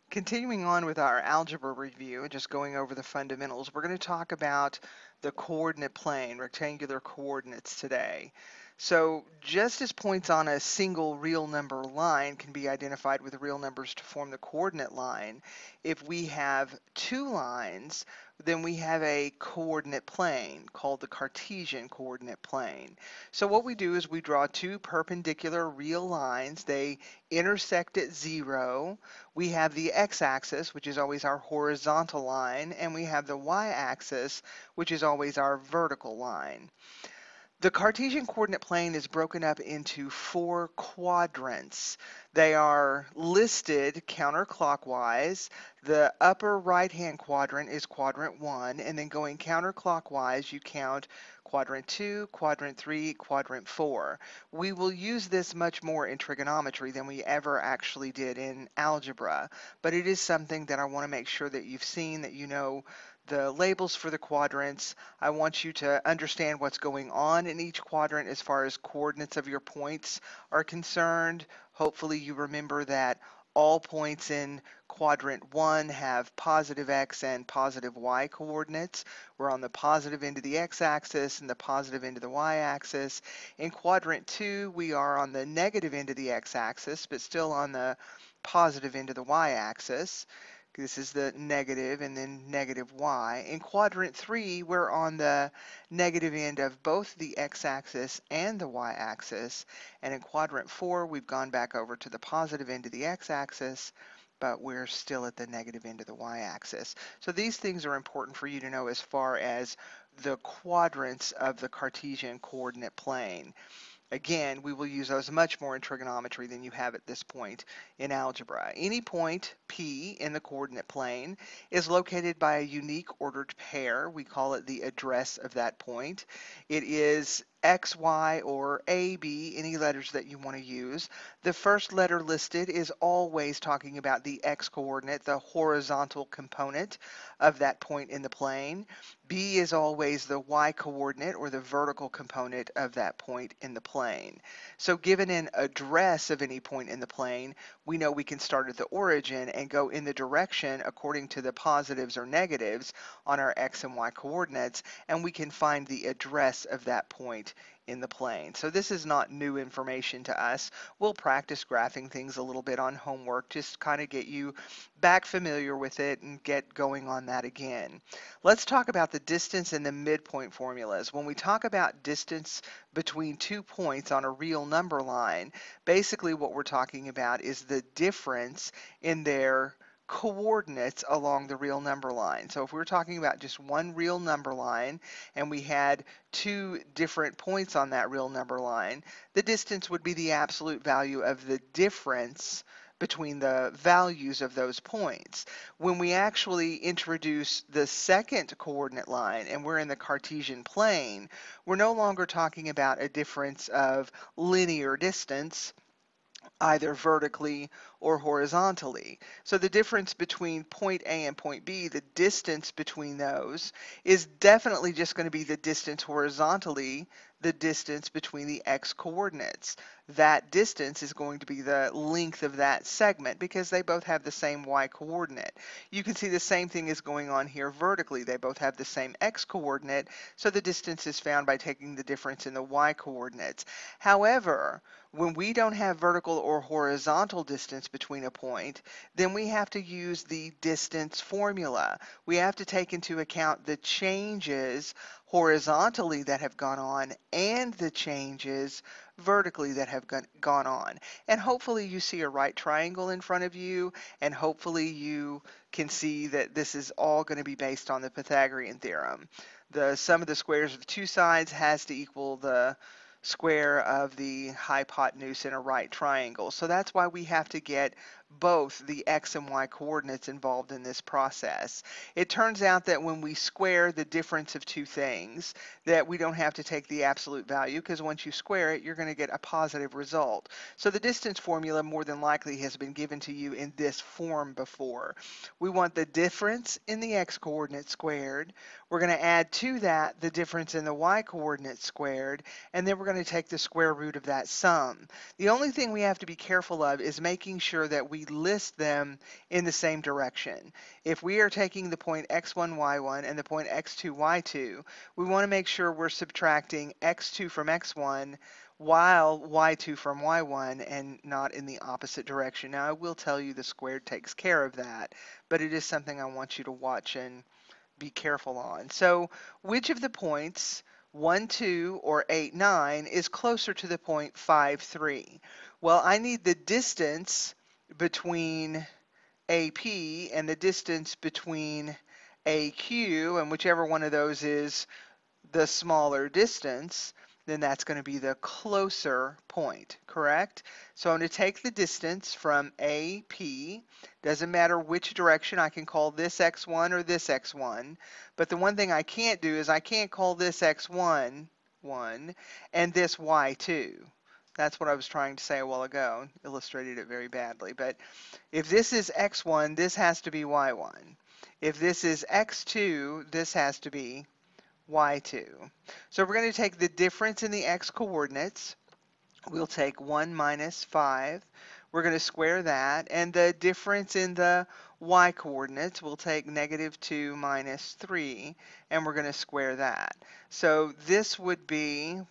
Continuing on with our algebra review, just going over the fundamentals, we're going to talk about the coordinate plane, rectangular coordinates today. So just as points on a single real number line can be identified with real numbers to form the coordinate line, if we have two lines, then we have a coordinate plane called the Cartesian coordinate plane. So what we do is we draw two perpendicular real lines. They intersect at 0. We have the x-axis, which is always our horizontal line, and we have the y-axis, which is always our vertical line. The Cartesian coordinate plane is broken up into 4 quadrants. They are listed counterclockwise. The upper right-hand quadrant is quadrant 1, and then going counterclockwise, you count quadrant 2, quadrant 3, quadrant 4. We will use this much more in trigonometry than we ever actually did in algebra, but it is something that I want to make sure that you've seen, that you know the labels for the quadrants. I want you to understand what's going on in each quadrant as far as coordinates of your points are concerned. Hopefully you remember that all points in quadrant 1 have positive x and positive y coordinates. We're on the positive end of the x-axis and the positive end of the y-axis. In quadrant 2, we are on the negative end of the x-axis, but still on the positive end of the y-axis. This is the negative and then negative y. In quadrant 3, we're on the negative end of both the x-axis and the y-axis. And in quadrant 4, we've gone back over to the positive end of the x-axis, but we're still at the negative end of the y-axis. So these things are important for you to know as far as the quadrants of the Cartesian coordinate plane. Again, we will use those much more in trigonometry than you have at this point in algebra. Any point P in the coordinate plane is located by a unique ordered pair. We call it the address of that point. It is X, Y, or A, B, any letters that you want to use. The first letter listed is always talking about the X coordinate, the horizontal component of that point in the plane. B is always the Y coordinate or the vertical component of that point in the plane. So given an address of any point in the plane, we know we can start at the origin and go in the direction according to the positives or negatives on our X and Y coordinates, and we can find the address of that point in the plane. So this is not new information to us. We'll practice graphing things a little bit on homework, just kind of get you back familiar with it and get going on that again. Let's talk about the distance and the midpoint formulas. When we talk about distance between 2 points on a real number line, basically what we're talking about is the difference in their coordinates along the real number line. So if we were talking about just one real number line and we had 2 different points on that real number line, the distance would be the absolute value of the difference between the values of those points. When we actually introduce the second coordinate line and we're in the Cartesian plane, we're no longer talking about a difference of linear distance, either vertically or horizontally. So the difference between point A and point B, the distance between those, is definitely just going to be the distance horizontally, the distance between the x coordinates. That distance is going to be the length of that segment because they both have the same y coordinate. You can see the same thing is going on here vertically. They both have the same x coordinate, so the distance is found by taking the difference in the y coordinates. However, when we don't have vertical or horizontal distance between a point, then we have to use the distance formula. We have to take into account the changes horizontally that have gone on and the changes vertically that have gone on. And hopefully you see a right triangle in front of you, and hopefully you can see that this is all going to be based on the Pythagorean theorem. The sum of the squares of the two sides has to equal the square of the hypotenuse in a right triangle. So that's why we have to get both the x and y coordinates involved in this process. It turns out that when we square the difference of two things, that we don't have to take the absolute value, because once you square it, you're going to get a positive result. So the distance formula more than likely has been given to you in this form before. We want the difference in the x coordinate squared. We're going to add to that the difference in the y coordinate squared, and then we're going to take the square root of that sum. The only thing we have to be careful of is making sure that we we list them in the same direction. If we are taking the point x1, y1 and the point x2, y2, we want to make sure we're subtracting x2 from x1 while y2 from y1 and not in the opposite direction. Now, I will tell you the squared takes care of that, but it is something I want you to watch and be careful on. So which of the points 1, 2, or 8, 9 is closer to the point 5, 3? Well, I need the distance between AP and the distance between AQ, and whichever one of those is the smaller distance, then that's going to be the closer point, correct? So I'm going to take the distance from AP. Doesn't matter which direction. I can call this x1 or this x1. But the one thing I can't do is I can't call this x1 1 and this y2. That's what I was trying to say a while ago. Illustrated it very badly. But if this is x1, this has to be y1. If this is x2, this has to be y2. So we're going to take the difference in the x coordinates. We'll take 1 minus 5. We're going to square that. And the difference in the y coordinates, we'll take negative 2 minus 3, and we're going to square that. So this would be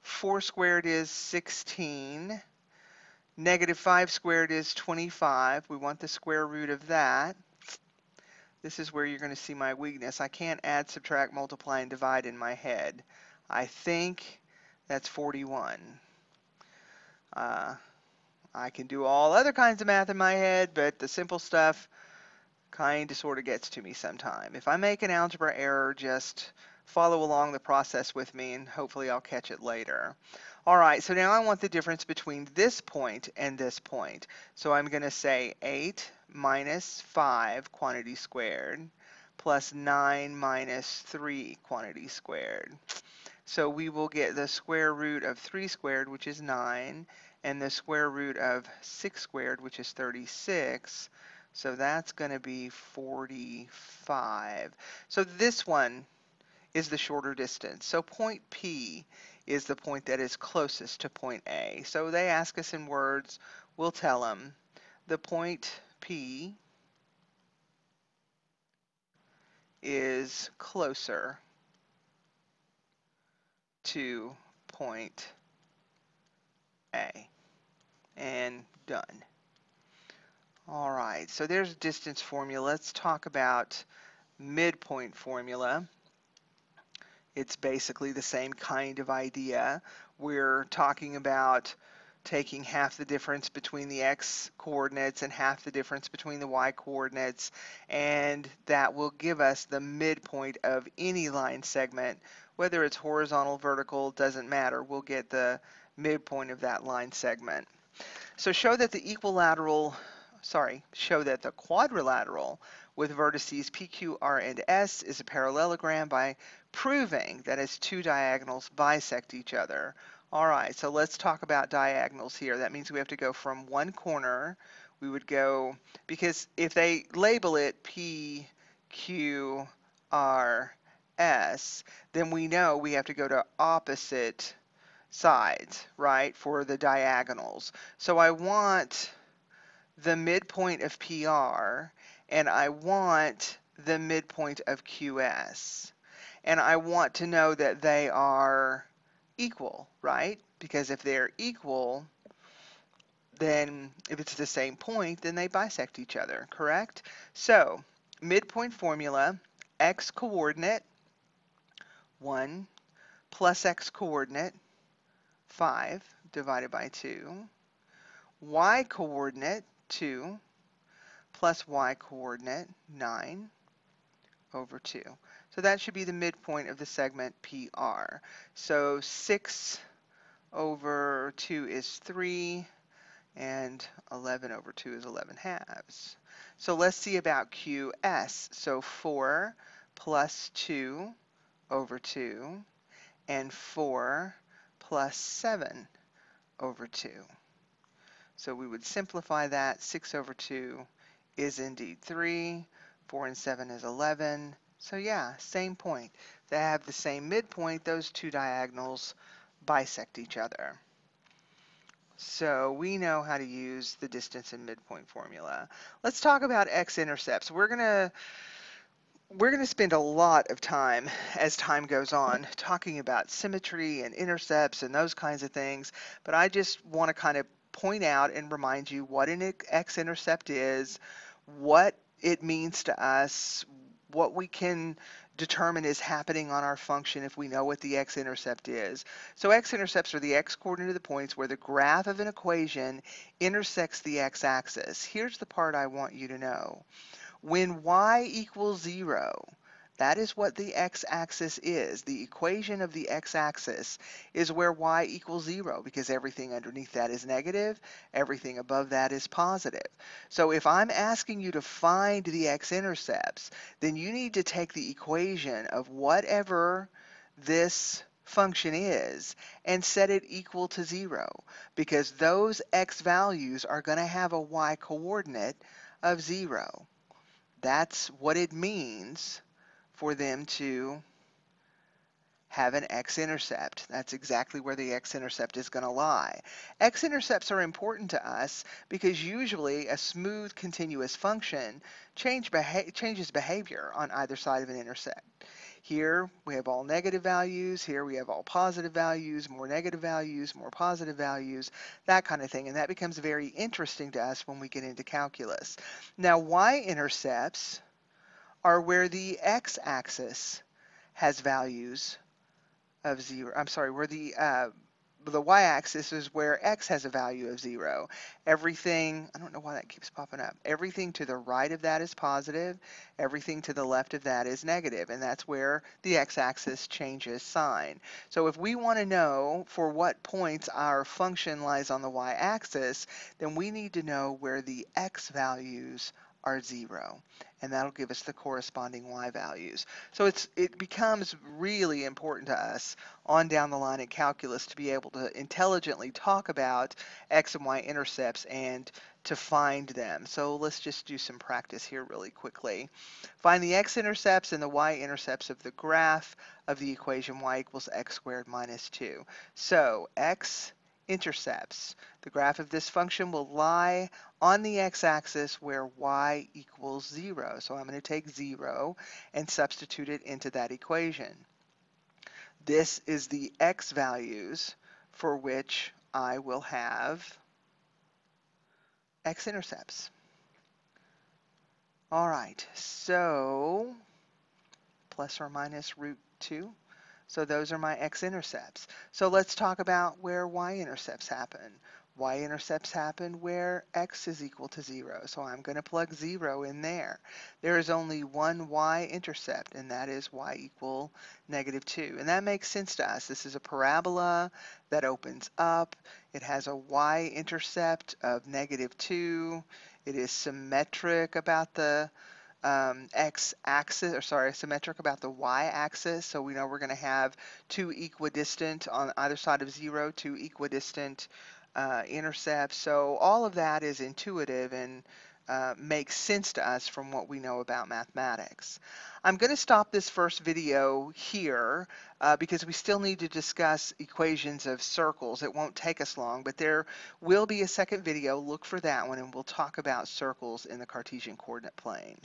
4 squared is 16. Negative 5 squared is 25. We want the square root of that. This is where you're going to see my weakness. I can't add, subtract, multiply, and divide in my head. I think that's 41. I can do all other kinds of math in my head, but the simple stuff kind of sort of gets to me sometime. If I make an algebra error, just follow along the process with me, and hopefully I'll catch it later. All right, so now I want the difference between this point and this point. So I'm going to say 8 minus 5 quantity squared plus 9 minus 3 quantity squared. So we will get the square root of 3 squared, which is 9, and the square root of 6 squared, which is 36. So that's going to be 45. So this one is the shorter distance. So point P is the point that is closest to point A. So they ask us in words, we'll tell them the point P is closer to point A. And done. All right, so there's distance formula. Let's talk about midpoint formula. It's basically the same kind of idea. We're talking about taking half the difference between the x coordinates and half the difference between the y coordinates, and that will give us the midpoint of any line segment. Whether it's horizontal, vertical, doesn't matter. We'll get the midpoint of that line segment. So show that the quadrilateral with vertices P, Q, R, and S is a parallelogram by proving that its two diagonals bisect each other. All right, so let's talk about diagonals here. That means we have to go from one corner. We would go, because if they label it P, Q, R, S, then we know we have to go to opposite sides, right, for the diagonals. So I want the midpoint of PR, and I want the midpoint of QS. And I want to know that they are equal, right? Because if they're equal, then if it's the same point, then they bisect each other, correct? So midpoint formula, x coordinate 1 plus x coordinate 5 divided by 2, y coordinate 2 plus y coordinate 9 over 2. So that should be the midpoint of the segment PR. So 6 over 2 is 3, and 11 over 2 is 11 halves. So let's see about QS. So 4 plus 2 over 2, and 4 plus 7 over 2. So we would simplify that. 6 over 2 is indeed 3. 4 and 7 is 11. So yeah, same point. They have the same midpoint. Those two diagonals bisect each other. So we know how to use the distance and midpoint formula. Let's talk about x-intercepts. We're going to spend a lot of time as time goes on talking about symmetry and intercepts and those kinds of things, but I just want to kind of point out and remind you what an x-intercept is, what it means to us, what we can determine is happening on our function if we know what the x-intercept is. So x-intercepts are the x-coordinate of the points where the graph of an equation intersects the x-axis. Here's the part I want you to know. When y equals 0, that is what the x-axis is. The equation of the x-axis is where y equals 0 because everything underneath that is negative, everything above that is positive. So if I'm asking you to find the x-intercepts, then you need to take the equation of whatever this function is and set it equal to 0 because those x values are going to have a y coordinate of 0. That's what it means for them to have an x-intercept. That's exactly where the x-intercept is going to lie. X-intercepts are important to us because usually a smooth continuous function changes behavior on either side of an intersect. Here we have all negative values, here we have all positive values, more negative values, more positive values, that kind of thing. And that becomes very interesting to us when we get into calculus. Now, y-intercepts are where the x-axis has values of 0. I'm sorry, where the y-axis is where x has a value of 0. Everything, I don't know why that keeps popping up. Everything to the right of that is positive. Everything to the left of that is negative, and that's where the x-axis changes sign. So if we want to know for what points our function lies on the y-axis, then we need to know where the x values are 0, and that'll give us the corresponding y values. So it becomes really important to us on down the line in calculus to be able to intelligently talk about x and y intercepts and to find them. So let's just do some practice here really quickly. Find the x-intercepts and the y-intercepts of the graph of the equation y equals x squared minus 2. So x-intercepts. The graph of this function will lie on the x-axis where y equals 0. So I'm going to take 0 and substitute it into that equation. This is the x values for which I will have x-intercepts. All right, so plus or minus root 2. So those are my x-intercepts. So let's talk about where y-intercepts happen. Y-intercepts happen where x is equal to 0. So I'm going to plug 0 in there. There is only one y-intercept, and that is y equal negative 2. And that makes sense to us. This is a parabola that opens up. It has a y-intercept of negative 2. It is symmetric about the x-axis, or sorry, symmetric about the y-axis. So we know we're going to have two equidistant on either side of 0, two equidistant intercepts. So all of that is intuitive and makes sense to us from what we know about mathematics. I'm going to stop this first video here because we still need to discuss equations of circles. It won't take us long, but there will be a second video. Look for that one, and we'll talk about circles in the Cartesian coordinate plane.